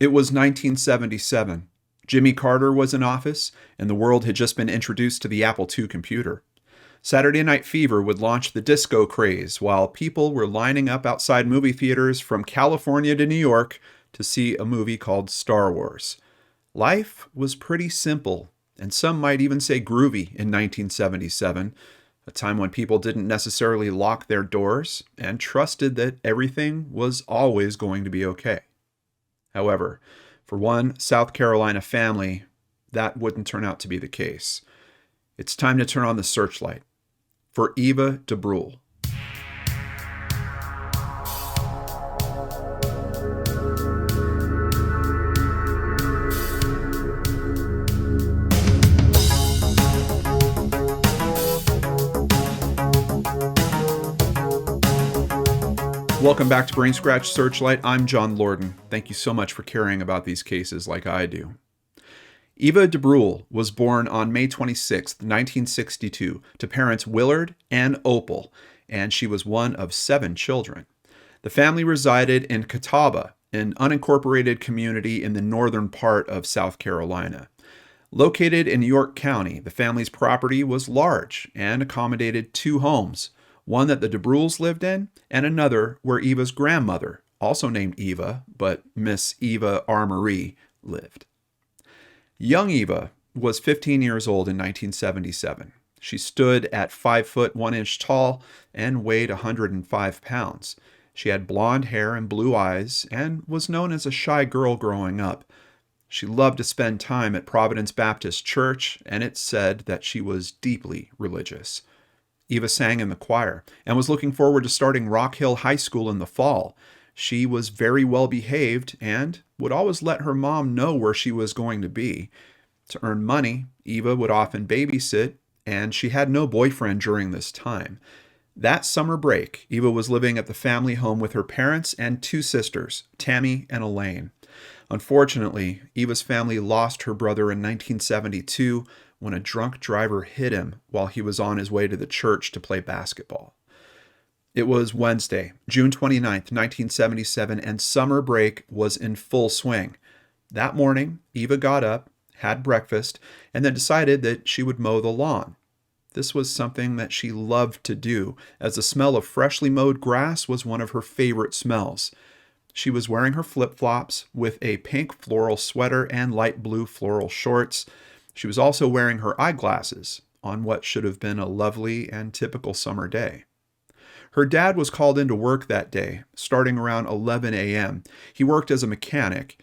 It was 1977. Jimmy Carter was in office, and the world had just been introduced to the Apple II computer. Saturday Night Fever would launch the disco craze while people were lining up outside movie theaters from California to New York to see a movie called Star Wars. Life was pretty simple, and some might even say groovy in 1977, a time when people didn't necessarily lock their doors and trusted that everything was always going to be okay. However, for one South Carolina family, that wouldn't turn out to be the case. It's time to turn on the searchlight for Eva Debruhl. Welcome back to Brain Scratch Searchlight. I'm John Lorden. Thank you so much for caring about these cases like I do. Eva Debruhl was born on May 26, 1962, to parents Willard and Opal, and she was one of 7 children. The family resided in Catawba, an unincorporated community in the northern part of South Carolina. Located in York County, the family's property was large and accommodated 2 homes, one that the Debruhls lived in, and another where Eva's grandmother, also named Eva, but Miss Eva R. Marie, lived. Young Eva was 15 years old in 1977. She stood at 5 foot 1 inch tall and weighed 105 pounds. She had blonde hair and blue eyes and was known as a shy girl growing up. She loved to spend time at Providence Baptist Church, and it's said that she was deeply religious. Eva sang in the choir and was looking forward to starting Rock Hill High School in the fall. She was very well behaved and would always let her mom know where she was going to be. To earn money, Eva would often babysit, and she had no boyfriend during this time. That summer break, Eva was living at the family home with her parents and 2 sisters, Tammy and Elaine. Unfortunately, Eva's family lost her brother in 1972 when a drunk driver hit him while he was on his way to the church to play basketball. It was Wednesday, June 29th, 1977, and summer break was in full swing. That morning, Eva got up, had breakfast, and then decided that she would mow the lawn. This was something that she loved to do, as the smell of freshly mowed grass was one of her favorite smells. She was wearing her flip-flops with a pink floral sweater and light blue floral shorts. She was also wearing her eyeglasses on what should have been a lovely and typical summer day. Her dad was called into work that day, starting around 11 a.m. He worked as a mechanic.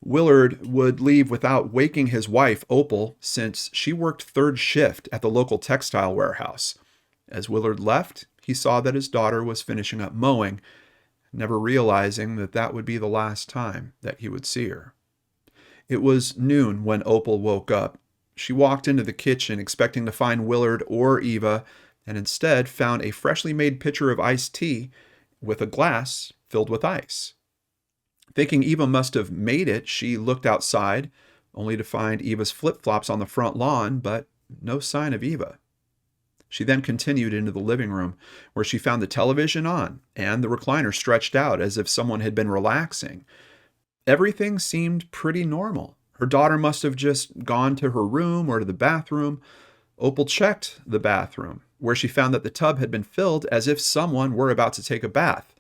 Willard would leave without waking his wife, Opal, since she worked 3rd shift at the local textile warehouse. As Willard left, he saw that his daughter was finishing up mowing, never realizing that that would be the last time that he would see her. It was noon when Opal woke up. She walked into the kitchen expecting to find Willard or Eva, and instead found a freshly made pitcher of iced tea with a glass filled with ice. Thinking Eva must have made it, she looked outside, only to find Eva's flip-flops on the front lawn, but no sign of Eva. She then continued into the living room, where she found the television on and the recliner stretched out as if someone had been relaxing. Everything seemed pretty normal. Her daughter must have just gone to her room or to the bathroom. Opal checked the bathroom, where she found that the tub had been filled as if someone were about to take a bath.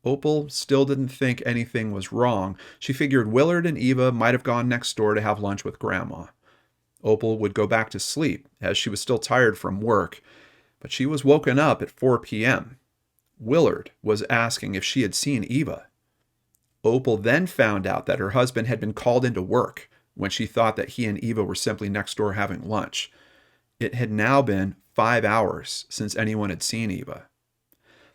Opal still didn't think anything was wrong. She figured Willard and Eva might have gone next door to have lunch with Grandma. Opal would go back to sleep, as she was still tired from work, but she was woken up at 4 p.m. Willard was asking if she had seen Eva. Opal then found out that her husband had been called into work when she thought that he and Eva were simply next door having lunch. It had now been 5 hours since anyone had seen Eva.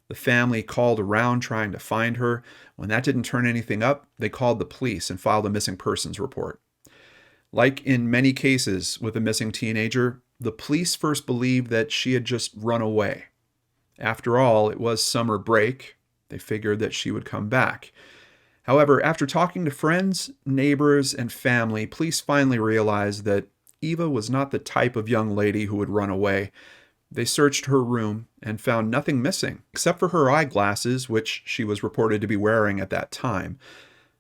The family called around trying to find her. When that didn't turn anything up, they called the police and filed a missing persons report. Like in many cases with a missing teenager, the police first believed that she had just run away. After all, it was summer break. They figured that she would come back. However, after talking to friends, neighbors, and family, police finally realized that Eva was not the type of young lady who would run away. They searched her room and found nothing missing, except for her eyeglasses, which she was reported to be wearing at that time.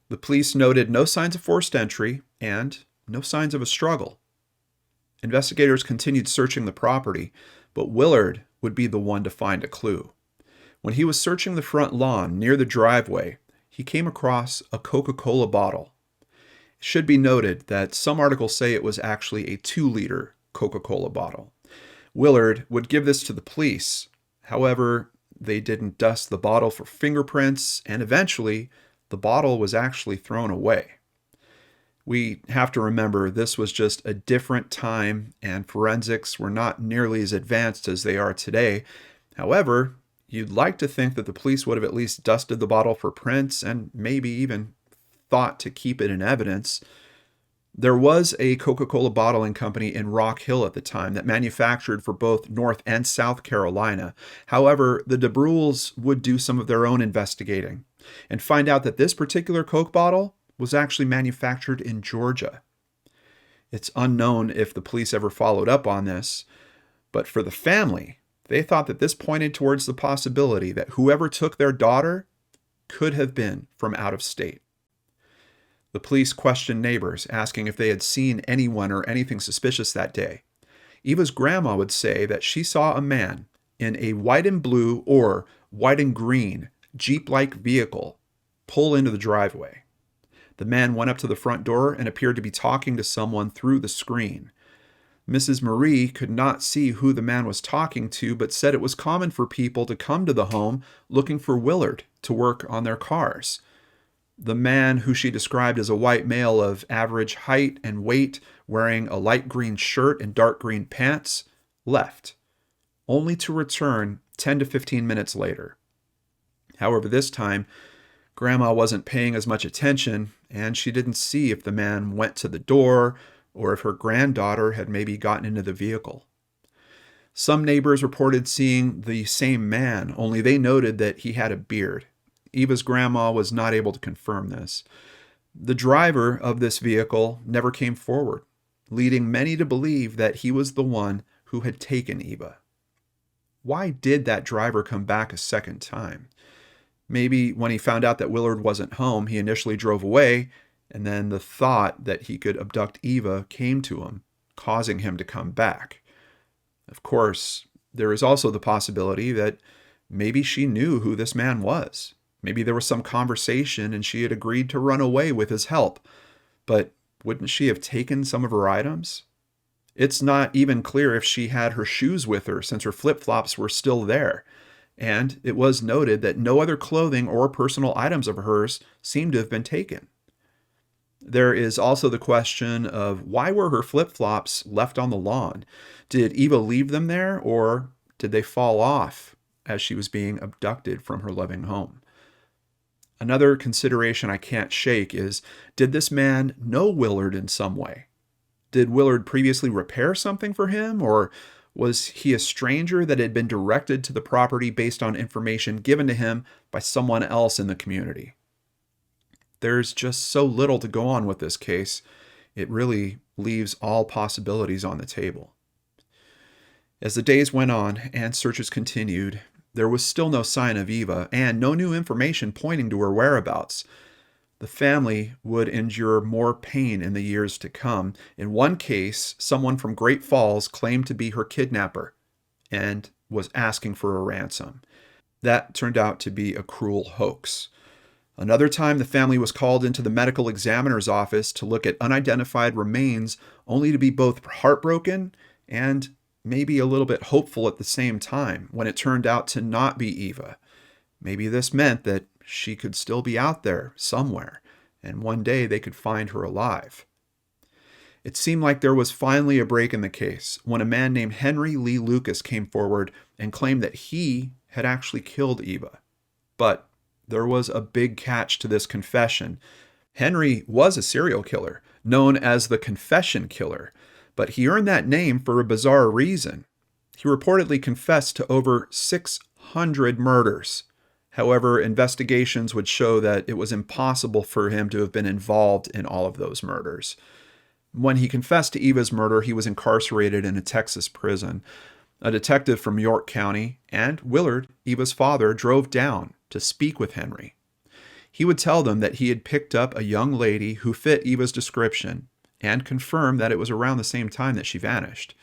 The police noted no signs of forced entry and no signs of a struggle. Investigators continued searching the property, but Willard would be the one to find a clue. When he was searching the front lawn near the driveway, he came across a Coca-Cola bottle. It should be noted that some articles say it was actually a 2-liter Coca-Cola bottle. Willard would give this to the police. However, they didn't dust the bottle for fingerprints, and eventually, the bottle was actually thrown away. We have to remember this was just a different time, and forensics were not nearly as advanced as they are today. However, you'd like to think that the police would have at least dusted the bottle for prints and maybe even thought to keep it in evidence. There was a Coca-Cola bottling company in Rock Hill at the time that manufactured for both North and South Carolina. However, the Debruhls would do some of their own investigating and find out that this particular Coke bottle was actually manufactured in Georgia. It's unknown if the police ever followed up on this, but for the family, they thought that this pointed towards the possibility that whoever took their daughter could have been from out of state. The police questioned neighbors, asking if they had seen anyone or anything suspicious that day. Eva's grandma would say that she saw a man in a white and blue or white and green Jeep-like vehicle pull into the driveway. The man went up to the front door and appeared to be talking to someone through the screen. Mrs. Marie could not see who the man was talking to, but said it was common for people to come to the home looking for Willard to work on their cars. The man, who she described as a white male of average height and weight, wearing a light green shirt and dark green pants, left, only to return 10 to 15 minutes later. However, this time, Grandma wasn't paying as much attention, and she didn't see if the man went to the door or if her granddaughter had maybe gotten into the vehicle. Some neighbors reported seeing the same man, only they noted that he had a beard. Eva's grandma was not able to confirm this. The driver of this vehicle never came forward, leading many to believe that he was the one who had taken Eva. Why did that driver come back a second time? Maybe when he found out that Willard wasn't home, he initially drove away, and then the thought that he could abduct Eva came to him, causing him to come back. Of course, there is also the possibility that maybe she knew who this man was. Maybe there was some conversation and she had agreed to run away with his help. But wouldn't she have taken some of her items? It's not even clear if she had her shoes with her, since her flip-flops were still there. And it was noted that no other clothing or personal items of hers seemed to have been taken. There is also the question of why were her flip-flops left on the lawn? Did Eva leave them there, or did they fall off as she was being abducted from her loving home? Another consideration I can't shake is, did this man know Willard in some way? Did Willard previously repair something for him, or was he a stranger that had been directed to the property based on information given to him by someone else in the community? There's just so little to go on with this case. It really leaves all possibilities on the table. As the days went on and searches continued, there was still no sign of Eva and no new information pointing to her whereabouts. The family would endure more pain in the years to come. In one case, someone from Great Falls claimed to be her kidnapper and was asking for a ransom. That turned out to be a cruel hoax. Another time, the family was called into the medical examiner's office to look at unidentified remains, only to be both heartbroken and maybe a little bit hopeful at the same time when it turned out to not be Eva. Maybe this meant that she could still be out there somewhere, and one day they could find her alive. It seemed like there was finally a break in the case when a man named Henry Lee Lucas came forward and claimed that he had actually killed Eva. But there was a big catch to this confession. Henry was a serial killer, known as the Confession Killer, but he earned that name for a bizarre reason. He reportedly confessed to over 600 murders. However, investigations would show that it was impossible for him to have been involved in all of those murders. When he confessed to Eva's murder, he was incarcerated in a Texas prison. A detective from York County and Willard, Eva's father, drove down to speak with Henry. He would tell them that he had picked up a young lady who fit Eva's description and confirmed that it was around the same time that she vanished.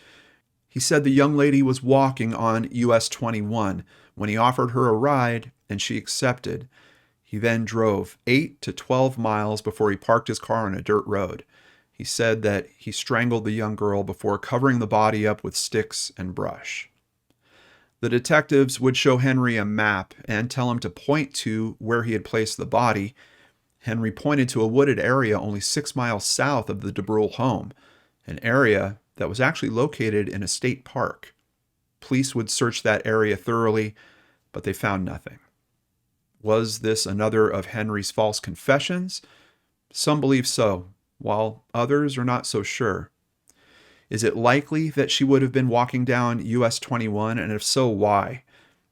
He said the young lady was walking on US 21 when he offered her a ride and she accepted. He then drove 8 to 12 miles before he parked his car on a dirt road. He said that he strangled the young girl before covering the body up with sticks and brush. The detectives would show Henry a map and tell him to point to where he had placed the body. Henry pointed to a wooded area only 6 miles south of the Debruhl home, an area that was actually located in a state park. Police would search that area thoroughly, but they found nothing. Was this another of Henry's false confessions? Some believe so, while others are not so sure. Is it likely that she would have been walking down US 21, and if so, why?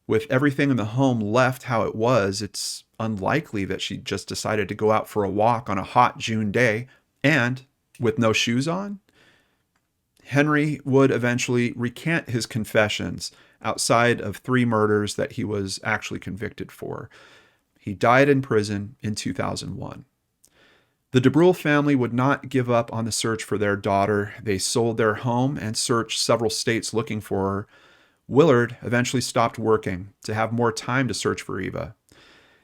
With everything in the home left how it was, it's unlikely that she just decided to go out for a walk on a hot June day and with no shoes on. Henry would eventually recant his confessions outside of 3 murders that he was actually convicted for. He died in prison in 2001. The Debruhl family would not give up on the search for their daughter. They sold their home and searched several states looking for her. Willard eventually stopped working to have more time to search for Eva.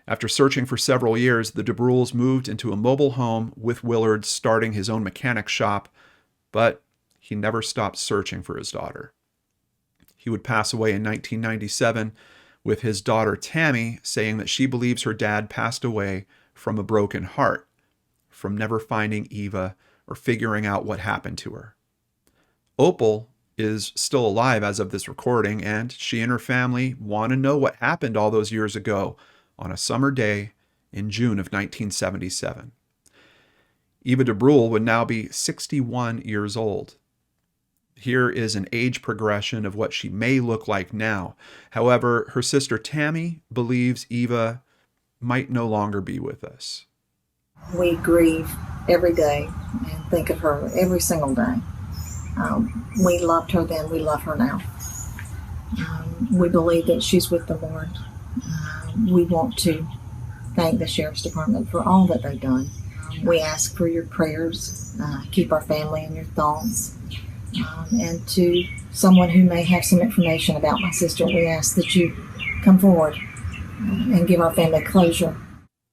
After searching for several years, the Debruhls moved into a mobile home with Willard starting his own mechanic shop, but he never stopped searching for his daughter. He would pass away in 1997 with his daughter Tammy saying that she believes her dad passed away from a broken heart, from never finding Eva or figuring out what happened to her. Opal is still alive as of this recording, and she and her family want to know what happened all those years ago on a summer day in June of 1977. Eva Debruhl would now be 61 years old. Here is an age progression of what she may look like now. However, her sister Tammy believes Eva might no longer be with us. We grieve every day and think of her every single day. We loved her then, we love her now. We believe that she's with the Lord. We want to thank the Sheriff's Department for all that they've done. We ask for your prayers, keep our family in your thoughts. And to someone who may have some information about my sister, we ask that you come forward and give our family closure.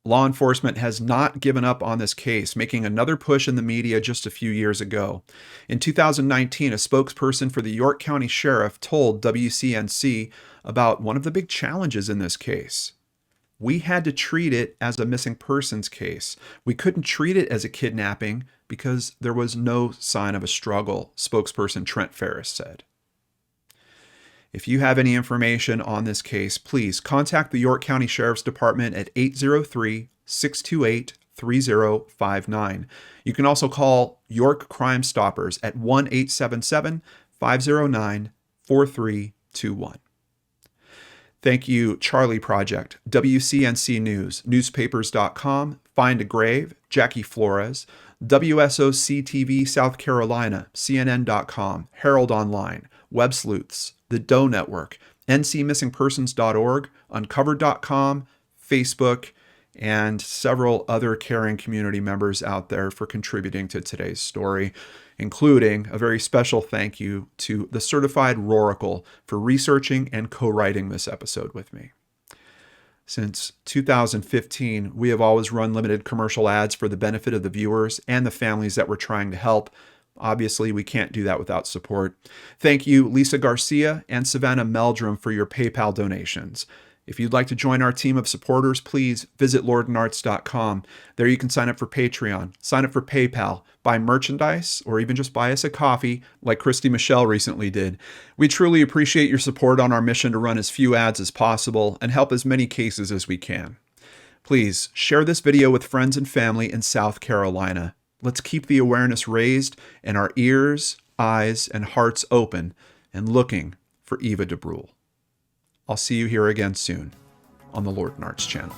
Law enforcement has not given up on this case, making another push in the media just a few years ago. In 2019, a spokesperson for the York County Sheriff told WCNC about one of the big challenges in this case. We had to treat it as a missing persons case. We couldn't treat it as a kidnapping because there was no sign of a struggle, spokesperson Trent Ferris said. If you have any information on this case, please contact the York County Sheriff's Department at 803-628-3059. You can also call York Crimestoppers at 1-877-509-4321. Thank you, Charlie Project, WCNC News, newspapers.com, Find a Grave, Jackie Flores, WSOC-TV South Carolina, CNN.com, Herald Online, Web Sleuths, The Doe Network, ncmissingpersons.org, uncovered.com, Facebook, and several other caring community members out there for contributing to today's story, including a very special thank you to the Certified Roracle for researching and co-writing this episode with me. Since 2015, we have always run limited commercial ads for the benefit of the viewers and the families that we're trying to help. Obviously, we can't do that without support. Thank you, Lisa Garcia and Savannah Meldrum, for your PayPal donations. If you'd like to join our team of supporters, please visit LordanArts.com. There you can sign up for Patreon, sign up for PayPal, buy merchandise, or even just buy us a coffee like Christy Michelle recently did. We truly appreciate your support on our mission to run as few ads as possible and help as many cases as we can. Please share this video with friends and family in South Carolina. Let's keep the awareness raised and our ears, eyes, and hearts open and looking for Eva Debruhl. I'll see you here again soon on the LordanArts channel.